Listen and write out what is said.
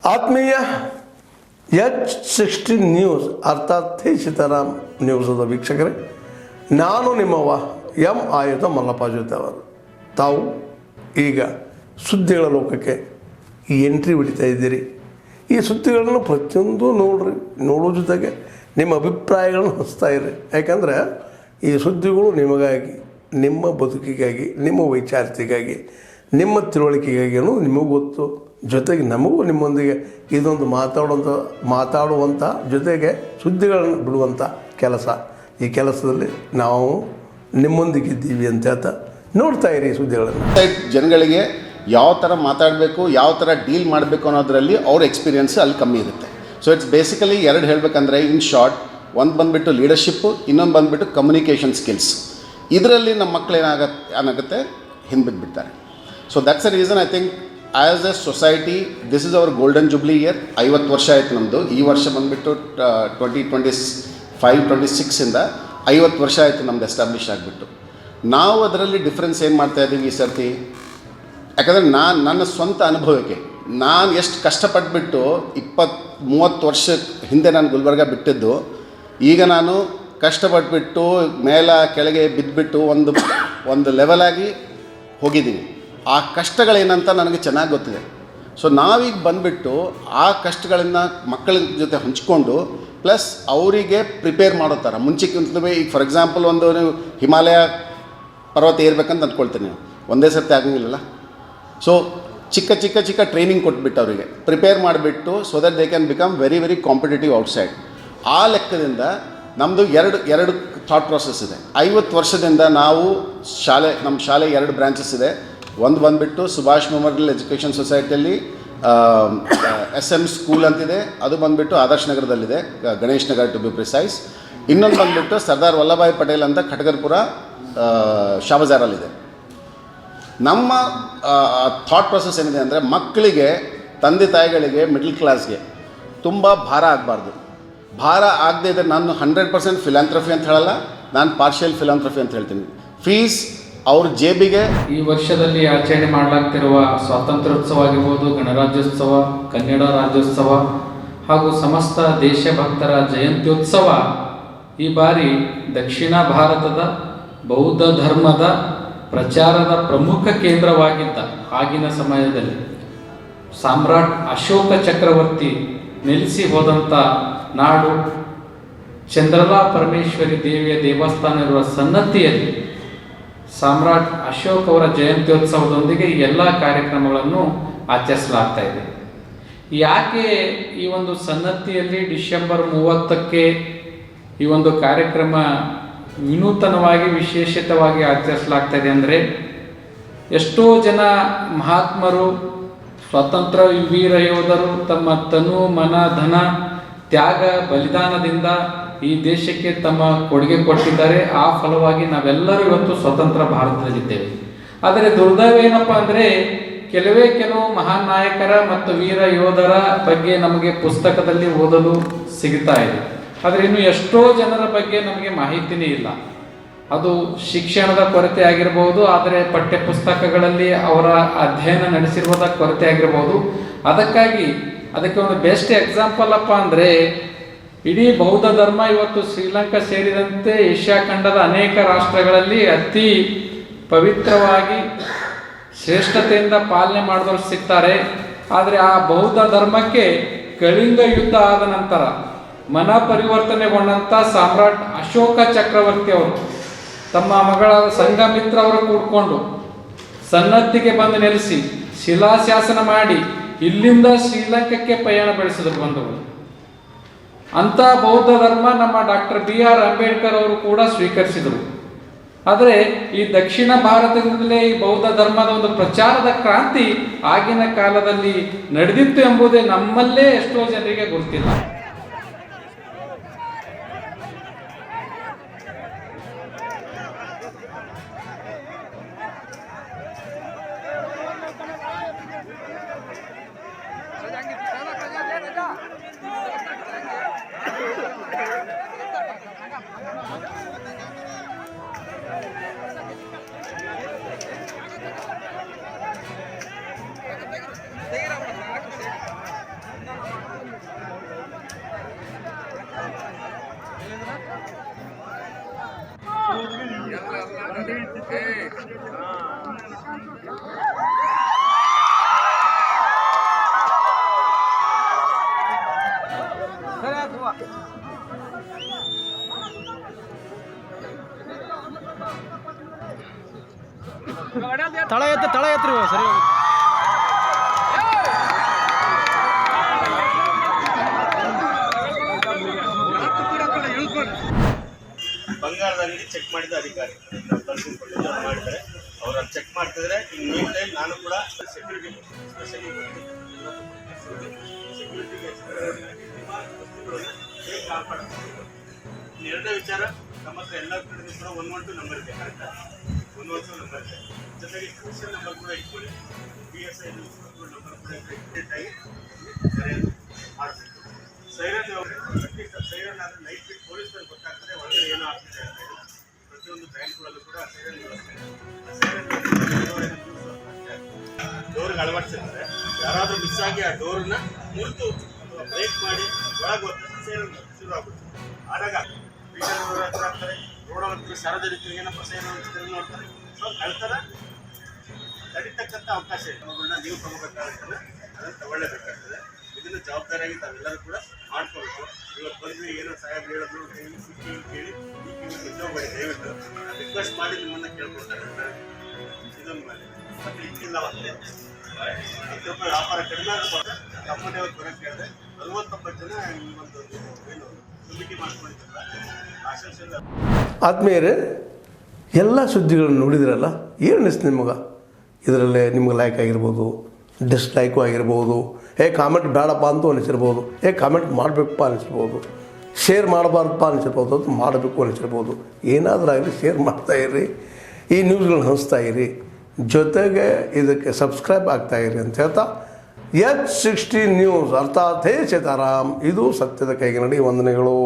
ಆತ್ಮೀಯ H16 news ಅರ್ಥಾತ್ ಸೀತಾರಾಮ್ ನ್ಯೂಸದ ವೀಕ್ಷಕರೇ, ನಾನು ನಿಮ್ಮವ ಎಂ ಆಯುಧ ಮಲ್ಲಪ್ಪ ಜೊತೆ ಅವರು. ತಾವು ಈಗ ಸುದ್ದಿಗಳ ಲೋಕಕ್ಕೆ ಎಂಟ್ರಿ ಹೊಡಿತಾ ಇದ್ದೀರಿ. ಈ ಸುದ್ದಿಗಳನ್ನು ಪ್ರತಿಯೊಂದು ನೋಡೋ ಜೊತೆಗೆ ನಿಮ್ಮ ಅಭಿಪ್ರಾಯಗಳನ್ನು ಹಂಚ್ತಾ ಇರಿ. ಯಾಕಂದರೆ ಈ ಸುದ್ದಿಗಳು ನಿಮಗಾಗಿ, ನಿಮ್ಮ ಬದುಕಿಗಾಗಿ, ನಿಮ್ಮ ವೈಚಾರಿಕೆಗಾಗಿ, ನಿಮ್ಮ ತಿಳುವಳಿಕೆಗಾಗಿಯೂ ನಿಮಗೂ ಗೊತ್ತು. ಜೊತೆಗೆ ನಮಗೂ ನಿಮ್ಮೊಂದಿಗೆ ಇದೊಂದು ಮಾತಾಡುವಂಥ ಜೊತೆಗೆ ಸುದ್ದಿಗಳನ್ನು ಬಿಡುವಂಥ ಕೆಲಸ. ಈ ಕೆಲಸದಲ್ಲಿ ನಾವು ನಿಮ್ಮೊಂದಿಗಿದ್ದೀವಿ ಅಂತ ಹೇಳ್ತಾ ನೋಡ್ತಾ ಇರಿ ಸುದ್ದಿಗಳನ್ನು. ಜನಗಳಿಗೆ ಯಾವ ಥರ ಮಾತಾಡಬೇಕು, ಯಾವ ಥರ ಡೀಲ್ ಮಾಡಬೇಕು ಅನ್ನೋದರಲ್ಲಿ ಅವ್ರ ಎಕ್ಸ್ಪೀರಿಯೆನ್ಸ್ ಅಲ್ಲಿ ಕಮ್ಮಿ ಇರುತ್ತೆ. ಸೊ ಇಟ್ಸ್ ಬೇಸಿಕಲಿ ಎರಡು ಹೇಳಬೇಕಂದ್ರೆ, ಇನ್ ಶಾರ್ಟ್, ಒಂದು ಬಂದುಬಿಟ್ಟು ಲೀಡರ್ಶಿಪ್ಪು, ಇನ್ನೊಂದು ಬಂದುಬಿಟ್ಟು ಕಮ್ಯುನಿಕೇಷನ್ ಸ್ಕಿಲ್ಸ್. ಇದರಲ್ಲಿ ನಮ್ಮ ಮಕ್ಕಳು ಏನಾಗುತ್ತೆ ಹಿಂದ್ಬಿದ್ದುಬಿಡ್ತಾರೆ. So that's a reason I think as a society this is our golden jubilee year. 50 ವರ್ಷ ಆಯಿತು ನಮ್ಮದು. ಈ ವರ್ಷ ಬಂದುಬಿಟ್ಟು 2025-26ಇಂದ 50 ವರ್ಷ ಆಯಿತು ನಮ್ದು ಎಸ್ಟಾಬ್ಲಿಷ್ ಆಗಿಬಿಟ್ಟು. ನಾವು ಅದರಲ್ಲಿ ಡಿಫ್ರೆನ್ಸ್ ಏನು ಮಾಡ್ತಾಯಿದ್ದೀವಿ ಈ ಸರ್ತಿ, ಯಾಕಂದರೆ ನನ್ನ ಸ್ವಂತ ಅನುಭವಕ್ಕೆ ನಾನು ಎಷ್ಟು ಕಷ್ಟಪಟ್ಟುಬಿಟ್ಟು 20-30 ವರ್ಷ ಹಿಂದೆ ನಾನು ಗುಲ್ಬರ್ಗ ಬಿಟ್ಟಿದ್ದು, ಈಗ ನಾನು ಕಷ್ಟಪಟ್ಟುಬಿಟ್ಟು ಕೆಳಗೆ ಬಿದ್ದುಬಿಟ್ಟು ಒಂದು ಲೆವೆಲಾಗಿ ಹೋಗಿದ್ದೀನಿ. ಆ ಕಷ್ಟಗಳೇನಂತ ನನಗೆ ಚೆನ್ನಾಗಿ ಗೊತ್ತಿದೆ. ಸೊ ನಾವೀಗ ಬಂದುಬಿಟ್ಟು ಆ ಕಷ್ಟಗಳನ್ನು ಮಕ್ಕಳ ಜೊತೆ ಹಂಚ್ಕೊಂಡು ಪ್ಲಸ್ ಅವರಿಗೆ ಪ್ರಿಪೇರ್ ಮಾಡೋ ಥರ ಮುಂಚೆಕ್ಕಿಂತಲೂ, ಈಗ ಫಾರ್ ಎಕ್ಸಾಂಪಲ್ ನೀವು ಹಿಮಾಲಯ ಪರ್ವತ ಏರ್ಬೇಕಂತ ಅಂದ್ಕೊಳ್ತೀನಿ, ನೀವು ಒಂದೇ ಸರ್ತಿ ಆಗಂಗಿಲ್ಲಲ್ಲ. ಸೊ ಚಿಕ್ಕ ಟ್ರೈನಿಂಗ್ ಕೊಟ್ಬಿಟ್ಟು ಅವರಿಗೆ ಪ್ರಿಪೇರ್ ಮಾಡಿಬಿಟ್ಟು so that they can become very very competitive outside. ಆ ಲೆಕ್ಕದಿಂದ ನಮ್ಮದು ಎರಡು ಥಾಟ್ ಪ್ರಾಸೆಸ್ ಇದೆ. 50 ವರ್ಷದಿಂದ ನಾವು ನಮ್ಮ ಶಾಲೆ 2 ಬ್ರಾಂಚಸ್ ಇದೆ. ಒಂದು ಬಂದುಬಿಟ್ಟು ಸುಭಾಷ್ ಮೆಮೋರಿಯಲ್ ಎಜುಕೇಷನ್ ಸೊಸೈಟಿಯಲ್ಲಿ SM ಸ್ಕೂಲ್ ಅಂತಿದೆ, ಅದು ಬಂದುಬಿಟ್ಟು ಆದರ್ಶ್ ನಗರದಲ್ಲಿದೆ, Ganesh Nagar to be precise. ಇನ್ನೊಂದು ಬಂದುಬಿಟ್ಟು ಸರ್ದಾರ್ ವಲ್ಲಭಾಯ್ ಪಟೇಲ್ ಅಂತ ಖಟಗರ್ಪುರ ಶಾಬಜಾರಲ್ಲಿದೆ. ನಮ್ಮ ಥಾಟ್ ಪ್ರಾಸೆಸ್ ಏನಿದೆ ಅಂದರೆ, ಮಕ್ಕಳಿಗೆ, ತಂದೆ ತಾಯಿಗಳಿಗೆ, ಮಿಡ್ಲ್ ಕ್ಲಾಸ್ಗೆ ತುಂಬ ಭಾರ ಆಗಬಾರ್ದು. ಭಾರ ಆಗದೇ ಇದ್ದರೆ ನಾನು 100% ಫಿಲಾಂಥ್ರಫಿ ಅಂತ ಹೇಳಲ್ಲ, ನಾನು ಪಾರ್ಷಿಯಲ್ ಫಿಲಾಂಥ್ರಫಿ ಅಂತ ಹೇಳ್ತೀನಿ. ಫೀಸ್ ಅವ್ರ ಜೇಬಿಗೆ. ಈ ವರ್ಷದಲ್ಲಿ ಆಚರಣೆ ಮಾಡಲಾಗ್ತಿರುವ ಸ್ವಾತಂತ್ರ್ಯೋತ್ಸವ ಆಗಿರ್ಬೋದು, ಗಣರಾಜ್ಯೋತ್ಸವ, ಕನ್ನಡ ರಾಜ್ಯೋತ್ಸವ ಹಾಗೂ ಸಮಸ್ತ ದೇಶಭಕ್ತರ ಜಯಂತ್ಯೋತ್ಸವ ಈ ಬಾರಿ ದಕ್ಷಿಣ ಭಾರತದ ಬೌದ್ಧ ಧರ್ಮದ ಪ್ರಚಾರದ ಪ್ರಮುಖ ಕೇಂದ್ರವಾಗಿದ್ದ ಆಗಿನ ಸಮಯದಲ್ಲಿ ಸಾಮ್ರಾಟ್ ಅಶೋಕ ಚಕ್ರವರ್ತಿ ನೆಲೆಸಿ ಹೋದಂಥ ನಾಡು ಚಂದ್ರಲಾ ಪರಮೇಶ್ವರಿ ದೇವಿಯ ದೇವಸ್ಥಾನ ಇರುವ ಸನ್ನತಿಯಲ್ಲಿ ಸಾಮ್ರಾಟ್ ಅಶೋಕ್ ಅವರ ಜಯಂತ್ಯೋತ್ಸವದೊಂದಿಗೆ ಈ ಎಲ್ಲ ಕಾರ್ಯಕ್ರಮಗಳನ್ನು ಆಚರಿಸಲಾಗ್ತಾ ಇದೆ. ಯಾಕೆ ಈ ಒಂದು ಸನ್ನತಿಯಲ್ಲಿ ಡಿಸೆಂಬರ್ 30ಕ್ಕೆ ಈ ಒಂದು ಕಾರ್ಯಕ್ರಮ ವಿನೂತನವಾಗಿ ವಿಶೇಷಿತವಾಗಿ ಆಚರಿಸಲಾಗ್ತಾ ಇದೆ ಅಂದರೆ, ಎಷ್ಟೋ ಜನ ಮಹಾತ್ಮರು, ಸ್ವಾತಂತ್ರ್ಯ ವೀರ ಯೋಧರು ತಮ್ಮ ತನು ಮನ ಧನ ತ್ಯಾಗ ಬಲಿದಾನದಿಂದ ಈ ದೇಶಕ್ಕೆ ತಮ್ಮ ಕೊಡುಗೆ ಕೊಟ್ಟಿದ್ದಾರೆ. ಆ ಫಲವಾಗಿ ನಾವೆಲ್ಲರೂ ಇವತ್ತು ಸ್ವತಂತ್ರ ಭಾರತದಲ್ಲಿದ್ದೇವೆ. ಆದರೆ ದುರ್ದೈವ ಏನಪ್ಪ ಅಂದರೆ, ಕೆಲವು ಮಹಾನ್ ನಾಯಕರ ಮತ್ತು ವೀರ ಯೋಧರ ಬಗ್ಗೆ ನಮಗೆ ಪುಸ್ತಕದಲ್ಲಿ ಓದಲು ಸಿಗ್ತಾ ಇದೆ. ಆದರೆ ಇನ್ನು ಎಷ್ಟೋ ಜನರ ಬಗ್ಗೆ ನಮಗೆ ಮಾಹಿತಿನೇ ಇಲ್ಲ. ಅದು ಶಿಕ್ಷಣದ ಕೊರತೆ ಆಗಿರಬಹುದು, ಆದರೆ ಪಠ್ಯ ಪುಸ್ತಕಗಳಲ್ಲಿ ಅವರ ಅಧ್ಯಯನ ನಡೆಸಿರುವುದ ಕೊರತೆ ಆಗಿರಬಹುದು. ಅದಕ್ಕೆ ಒಂದು ಬೆಸ್ಟ್ ಎಕ್ಸಾಂಪಲ್ ಅಪ್ಪ ಅಂದರೆ, ಇಡೀ ಬೌದ್ಧ ಧರ್ಮ ಇವತ್ತು ಶ್ರೀಲಂಕಾ ಸೇರಿದಂತೆ ಏಷ್ಯಾ ಖಂಡದ ಅನೇಕ ರಾಷ್ಟ್ರಗಳಲ್ಲಿ ಅತಿ ಪವಿತ್ರವಾಗಿ ಶ್ರೇಷ್ಠತೆಯಿಂದ ಪಾಲನೆ ಮಾಡಿದವರು ಸಿಗ್ತಾರೆ. ಆದರೆ ಆ ಬೌದ್ಧ ಧರ್ಮಕ್ಕೆ ಕಳಿಂಗ ಯುದ್ಧ ಆದ ನಂತರ ಮನ ಪರಿವರ್ತನೆಗೊಂಡಂಥ ಸಾಮ್ರಾಟ್ ಅಶೋಕ ಚಕ್ರವರ್ತಿ ಅವರು ತಮ್ಮ ಮಗಳಾದ ಸಂಘಮಿತ್ರ ಅವರು ಕೂಡ್ಕೊಂಡು ಸನ್ನತಿಗೆ ಬಂದು ನೆಲೆಸಿ ಶಿಲಾಶಾಸನ ಮಾಡಿ ಇಲ್ಲಿಂದ ಶ್ರೀಲಂಕಾಕ್ಕೆ ಪಯಣ ಬೆಳೆಸಿದ್ರು ಬಂದವರು. ಅಂಥ ಬೌದ್ಧ ಧರ್ಮ ನಮ್ಮ ಡಾಕ್ಟರ್ BR ಅಂಬೇಡ್ಕರ್ ಅವರು ಕೂಡ ಸ್ವೀಕರಿಸಿದರು. ಆದರೆ ಈ ದಕ್ಷಿಣ ಭಾರತದಿಂದಲೇ ಈ ಬೌದ್ಧ ಧರ್ಮದ ಒಂದು ಪ್ರಚಾರದ ಕ್ರಾಂತಿ ಆಗಿನ ಕಾಲದಲ್ಲಿ ನಡೆದಿತ್ತು ಎಂಬುದೇ ನಮ್ಮಲ್ಲೇ ಎಷ್ಟೋ ಜನರಿಗೆ ಗೊತ್ತಿಲ್ಲ. ತಳ ಎತ್ರಿ ಸರಿ ಬಂಗಾರದಲ್ಲಿ ಚೆಕ್ ಮಾಡಿದ ಅಧಿಕಾರಿ ನಾವು ಕಳ್ಸಿಕೊಂಡು ಮಾಡಿದ್ದಾರೆ. ಅವ್ರು ಚೆಕ್ ಮಾಡ್ತಿದ್ರೆ ಇನ್ ಮೀನ್ ಟೈಮ್ ನಾನು ಕೂಡ ಸೆಕ್ಯೂರಿಟಿ ಸ್ಪೆಷಲಿ ಸೆಕ್ಯೂರಿಟಿಗೆ ಎರಡನೇ ವಿಚಾರ, ನಮ್ಮ ಹತ್ರ ಎಲ್ಲ ಕಡೆ ಕೂಡ 112 ನಂಬರ್ ಇದೆ. ಕರೆಕ್ಟಾ? 112 ನಂಬರ್ ಇದೆ. ಜೊತೆಗೆ ಸ್ಪೆಷಲ್ ನಂಬರ್ ಕೂಡ ಇಟ್ಕೊಳ್ಳಿ. PSI ನಂಬರ್ ಕೂಡ ಇಟ್ಟಾಗಿ ಸರಿಯಾಗಿ ಮಾಡಬೇಕು. ಸೈರನ್ ಸೈರನ್ ಆದರೆ ನೈಟ್ ಬಿಟ್ಟು ಪೊಲೀಸರಿಗೆ ಗೊತ್ತಾಗ್ತದೆ ಒಳಗಡೆ ಏನೋ ಆಗ್ತಿದೆ ಅಂತ ಹೇಳಿ. ಪ್ರತಿಯೊಂದು ಬ್ಯಾಂಕ್ಗಳಲ್ಲೂ ಕೂಡ ಸೈರನ್ ವ್ಯವಸ್ಥೆ ಡೋರ್ಗೆ ಅಳವಡಿಸಿರ್ತಾರೆ. ಯಾರಾದರೂ ಮಿಸ್ ಆಗಿ ಆ ಡೋರನ್ನ ಮುರಿದು ಬ್ರೇಕ್ ಮಾಡಿ ಒಳಗೆ ಹೋಗ್ತಾರೆ, ಸೈರನ್ ಶುರು ಆಗುತ್ತೆ. ಆದಾಗ ಬೀದರ್ ಹತ್ರ ಆಗ್ತಾರೆ, ರೋಡ್ ಸಾರ್ವಜನಿಕರಿಗೆ ಏನಪ್ಪ ಸೈರನ್ ಅಂತ ನೋಡ್ತಾರೆ. ಸೊ ಕಳ್ತನ ತಡಿತಕ್ಕಂಥ ಅವಕಾಶ ಇದೆ. ಅವುಗಳನ್ನ ನೀವು ತಗೋಬೇಕಾಗ್ತದೆ, ಅದನ್ನು ತಗೊಳ್ಳೇಬೇಕಾಗ್ತದೆ. ಇದನ್ನು ಜವಾಬ್ದಾರಿಯಾಗಿ ತಾವೆಲ್ಲರೂ ಕೂಡ ಮಾಡ್ಕೋಬೇಕು. ಇವತ್ತು ಬಂದು ಏನೋ ಸಹಾಯ ಹೇಳಿದ್ರು ಕೇಳಿ ಹೋಗಬೇಡಿ. ದಯವಿಟ್ಟು ರಿಕ್ವೆಸ್ಟ್ ಮಾಡಿ ನಿಮ್ಮನ್ನು ಕೇಳ್ಕೊಳ್ತಾರೆ. ಇದೊಂದು ಮಾಡಿ ಮತ್ತೆ ಇಕ್ಕಿಲ್ಲ ಮತ್ತೆ 10 ರೂಪಾಯಿ ವ್ಯಾಪಾರ ಕಡಿಮೆ ಆಗುತ್ತೆ. ತಮ್ಮದೇ ಒಂದು ಬರೋಕ್ಕೆ ಹೇಳಿದೆ 49 ಜನ ಈ ಒಂದು ಏನು ಕಮಿಟಿ ಮಾಡ್ಕೊಂಡಿದ್ದಾರೆ. ಆಶಂಸೆ ಆತ್ಮೀಯರೇ, ಎಲ್ಲ ಸುದ್ದಿಗಳನ್ನು ನೋಡಿದ್ರಲ್ಲ, ಏನು ಅನಿಸ್ತು ನಿಮಗೆ? ಇದರಲ್ಲೇ ನಿಮ್ಗೆ ಲೈಕ್ ಆಗಿರ್ಬೋದು, ಡಿಸ್ಲೈಕು ಆಗಿರ್ಬೋದು, ಕಾಮೆಂಟ್ ಬೇಡಪ್ಪ ಅಂತೂ ಅನಿಸಿರ್ಬೋದು, ಕಾಮೆಂಟ್ ಮಾಡಬೇಕಪ್ಪ ಅನಿಸಿರ್ಬೋದು, ಶೇರ್ ಮಾಡಬಾರ್ದಪ್ಪ ಅನಿಸಿರ್ಬೋದು, ಅದು ಮಾಡಬೇಕು ಅನಿಸಿರ್ಬೋದು. ಏನಾದರೂ ಆಗಲಿ ಶೇರ್ ಮಾಡ್ತಾಯಿರಿ, ಈ ನ್ಯೂಸ್ಗಳನ್ನ ಹಂಚ್ತಾ ಇರಿ, ಜೊತೆಗೆ ಇದಕ್ಕೆ ಸಬ್ಸ್ಕ್ರೈಬ್ ಆಗ್ತಾಯಿರಿ ಅಂತ ಹೇಳ್ತಾ H16 ನ್ಯೂಸ್ ಅರ್ಥಾತ್ ಹೇ ಸೀತಾರಾಮ್, ಇದು ಸತ್ಯದ ಕೈಗೆ ನಡಿ. ವಂದನೆಗಳು.